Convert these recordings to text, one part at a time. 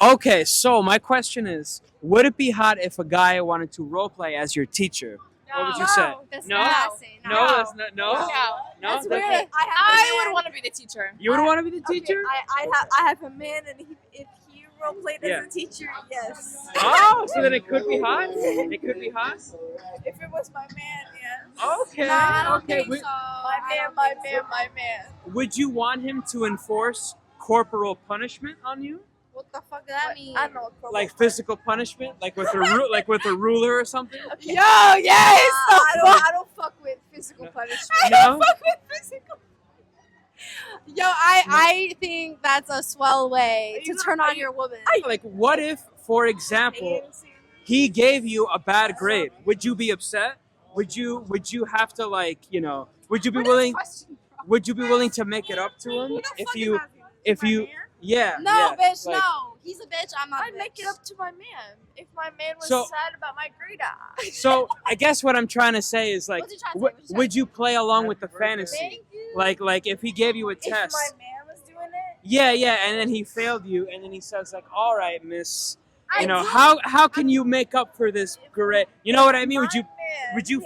Okay, so my question is, would it be hot if a guy wanted to roleplay as your teacher? What would you say? No, that's No? nasty. No, that's not. No, No. no. That's weird. I would want to be the teacher. You would want to be the teacher? I have a man, and if he role played Yeah. as a teacher, yes. Oh, so then it could be hot. It could be hot. If it was my man, yes. Okay. No, I don't okay. think Would, so. My man. would you want him to enforce corporal punishment on you, What the fuck does that mean? I don't know. What like physical punishment, like with a like with a ruler or something? Okay. Yo, yes. I don't fuck with physical punishment. No. Physical. Yo, I think that's a swell way to turn on your woman. Like, what if, for example, he gave you a bad grade? Would you be upset? Would you have to, like, you know? Would you be willing? Would you be willing to make it up to him if you? Yeah. No, yeah, bitch, like- no. He's a bitch. I'm not. I'd make it up to my man. If my man was So- sad about my grade, So I guess what I'm trying to say is, like, What's he trying to say? would, What's he would you play along with the fantasy? Thank you. Like if he gave you a If test? my man was doing it, Yeah, and then he failed you, and then he says, like, all right, miss, you know, do. how can you make up for this grade? You know what I mean? Would you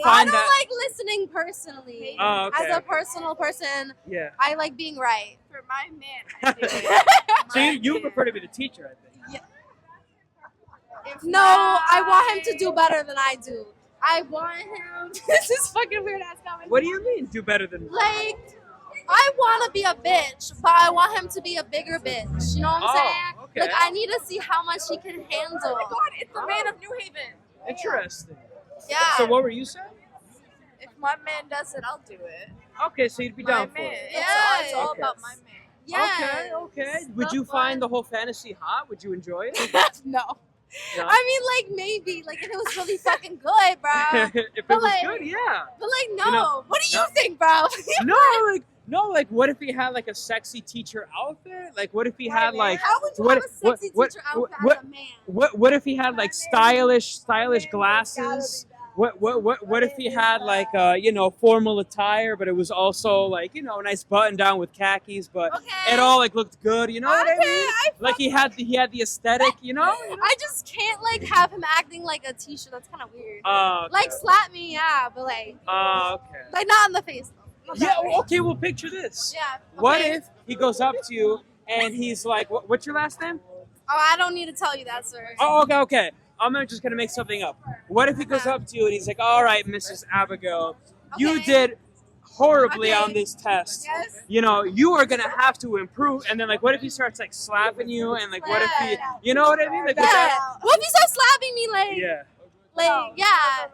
I find don't that? like listening personally. Oh, okay. As a personal person, Yeah. I like being right. for my man, I do it. So you prefer to be the teacher, I think. If No, I want him to do better than I do. I want him. This is fucking weird ass comment. What do you mean, do better than? Like, I want to be a bitch, but I want him to be a bigger bitch. You know what I'm Oh, saying? okay. Like, I need to see how much he can handle. Oh my god, it's the man of New Haven. Interesting. Yeah. So what were you saying? If my man does it, I'll do it. Okay, so you'd be My down man. for it. It's all Okay. about my man. Yeah. Okay. Would Stuff you find like- the whole fantasy hot? Would you enjoy it? No. No? I mean, like, maybe. Like, if it was really fucking good, bro. if it but was like- good, yeah. But, like, no. You know, What do you no. think, bro? No, like what if he had like a sexy teacher outfit? Like what if he had like How would you what- have a sexy what- teacher outfit what- as a man? what if he had like stylish My man glasses? gotta be that. What if he had like formal attire, but it was also like a nice button down with khakis, but Okay. it all like looked good. You know what I Okay, mean? Like he had the aesthetic. I just can't, like, have him acting like a teacher. That's kind of weird. Okay. Like, slap me, yeah, but, like, Okay. like not in the face, though. Not Yeah. that way. Okay. Well, picture this. Yeah. What okay. if he goes up to you and he's like, "What's your last name?" Oh, I don't need to tell you that, sir. Oh, okay. I'm just gonna make something up. What if he goes up to you and he's like, "All right, Mrs. Abigail, you Okay. did horribly Okay. on this test. Yes. You are gonna have to improve." And then, like, what if he starts like slapping you and like, what if he, you know what I mean? Like, would Yeah. that- What if he starts slapping me, like, yeah. yeah?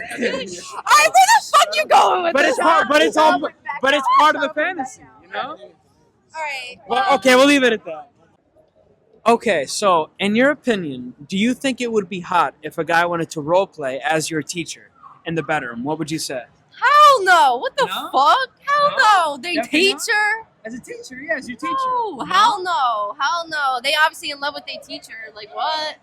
Alright, where the fuck you going with But this? it's part, but it's all, but it's part of the fantasy, Alright. Well, okay, we'll leave it at that. Okay, so in your opinion, do you think it would be hot if a guy wanted to role play as your teacher in the bedroom? What would you say? Hell no! What the No? fuck? Hell no! They Definitely not? teacher? As a teacher, yeah, as your teacher. No, hell no, hell no. They obviously in love with their teacher. Like what?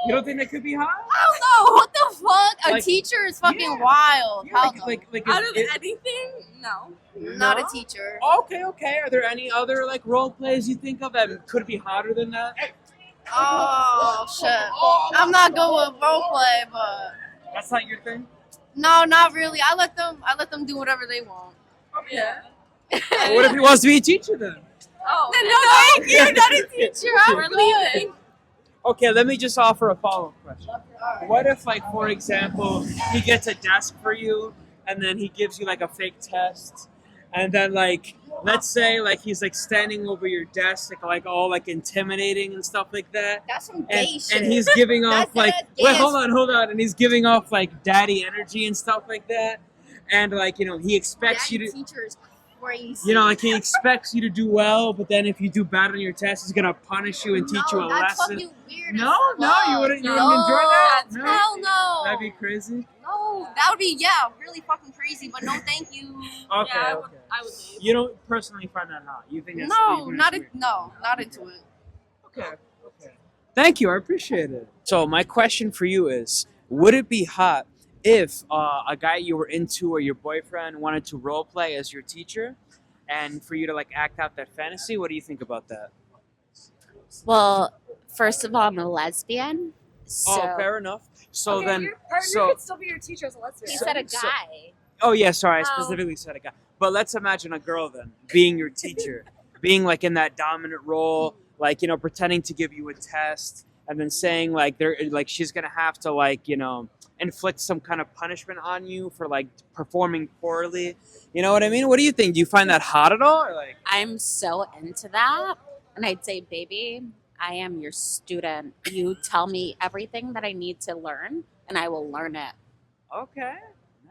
You don't think that could be hot? Hell no! What the fuck? A Like, teacher is fucking yeah. wild. Yeah, Hell no. like Out of it- anything, no. Not No? a teacher. Okay. Are there any other like role plays you think of that could be hotter than that? Oh shit! I'm not good with roleplay, but That's not your thing. no, not really. I let them do whatever they want. Yeah. What if he wants to be a teacher then? Oh. No, thank you. Not a teacher. I'm We're good. leaving. Okay, let me just offer a follow-up question. What if, like, for example, he gets a desk for you, and then he gives you like a fake test, and then like, let's say like he's like standing over your desk, like all like intimidating and stuff like that. That's some And, gay shit. and he's giving off That's like, that wait, gay hold on, and he's giving off like daddy energy and stuff like that, and like he expects you to, teacher is crazy. like he expects you to do well, but then if you do bad on your test, he's gonna punish you and teach you a that's lesson. fucking weird. No, as no, fuck. you wouldn't enjoy that? No? Hell no. That'd be crazy. No, that would be really fucking crazy. But no, thank you. Okay, Yeah, okay. I would leave. You don't personally find that hot. You think that's No, you think not that's in, no, not into it. weird. Okay. Thank you. I appreciate it. So my question for you is: would it be hot if a guy you were into or your boyfriend wanted to role play as your teacher, and for you to like act out that fantasy? What do you think about that? Well, first of all, I'm a lesbian. So Oh, fair enough. So Okay, then, your partner so could still be your teacher as a lesbian. he said a So- guy. oh yeah, sorry, I Oh. specifically said a guy. But let's imagine a girl then being your teacher, being like in that dominant role, like pretending to give you a test, and then saying like she's gonna have to inflict some kind of punishment on you for like performing poorly. You know what I mean? What do you think? Do you find that hot at all? Or like, I'm so into that. And I'd say, baby, I am your student. You tell me everything that I need to learn, and I will learn it. okay,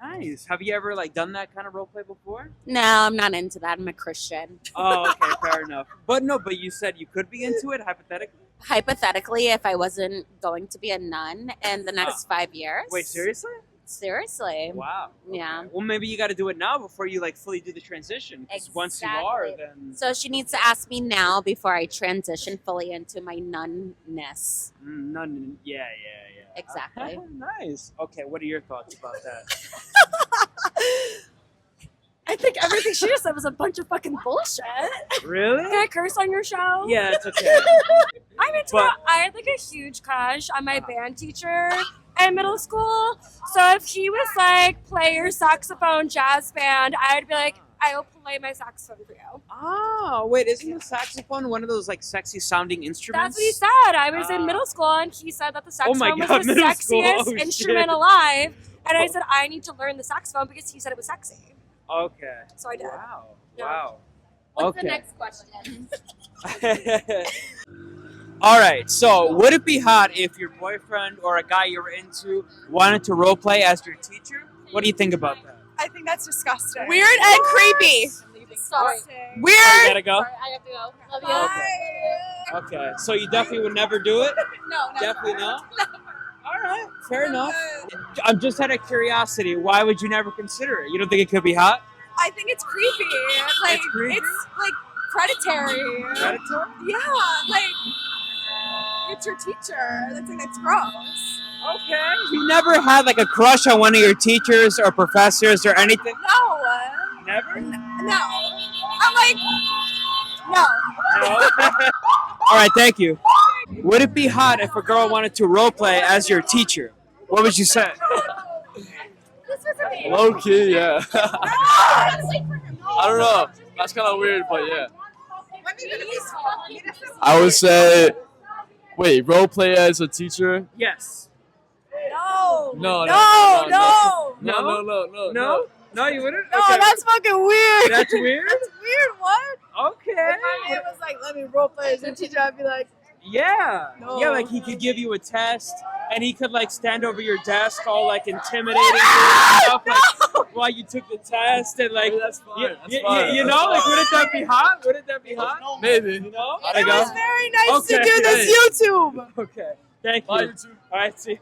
nice. Have you ever like done that kind of role play before? No, I'm not into that. I'm a Christian. Oh, okay, fair enough. But no, but you said you could be into it hypothetically. Hypothetically, if I wasn't going to be a nun in the next 5 years. Wait, seriously? Seriously. Wow. Yeah. Well, maybe you got to do it now before you like fully do the transition. 'Cause once you are, Exactly. then So she needs to ask me now before I transition fully into my nunness. none. Yeah. Exactly. Nice. Okay, what are your thoughts about that? I think everything she just said was a bunch of fucking bullshit. Really? Can I curse on your show? Yeah, it's okay. I'm into But- it. I had like a huge crush on my band teacher in middle school. So if he was like, play your saxophone jazz band, I'd be like, I will play my saxophone for you. Oh, wait, isn't the saxophone one of those like sexy sounding instruments? That's what he said. I was Ah. in middle school and he said that the Oh my saxophone God, was the middle school. sexiest Oh, instrument shit. alive. And I said, I need to learn the saxophone because he said it was sexy. Okay. So I did. Wow. Yeah. Wow. What's okay. the next question? All right. So, would it be hot if your boyfriend or a guy you were into wanted to role play as your teacher? What do you think about that? I think that's disgusting. Weird and creepy. Sorry. You Weird. gotta go. I have to go. Love you. Okay. So you definitely would never do it. No, Definitely not. All right. Fair enough. I'm just out of curiosity. Why would you never consider it? You don't think it could be hot? I think it's creepy. Like It's creepy? it's like predatory. Predator? Yeah, like it's your teacher. That's gross. Okay. You never had like a crush on one of your teachers or professors or anything? No, Never? no. I'm like, no. No. All right, thank you. Would it be hot if a girl wanted to role play as your teacher? What would you say? Low key, yeah. I don't know. That's kind of weird, but yeah. I would say, wait, role play as a teacher? Yes. No. No, No? No, you wouldn't? No, Okay. that's fucking weird. That's weird? Weird. What? Okay. If my man was like, let me role play as a teacher, I'd be like, Yeah. No. Yeah, like he could give you a test and he could like stand over your desk all like intimidating you and stuff like while you took the test and like That's fine. you, That's you- fine. you know, like wouldn't that be hot? Wouldn't that be hot? Maybe. You know? Gotta it go. was very nice Okay. to do this YouTube. Okay. Thank Bye, you. YouTube. All right, see.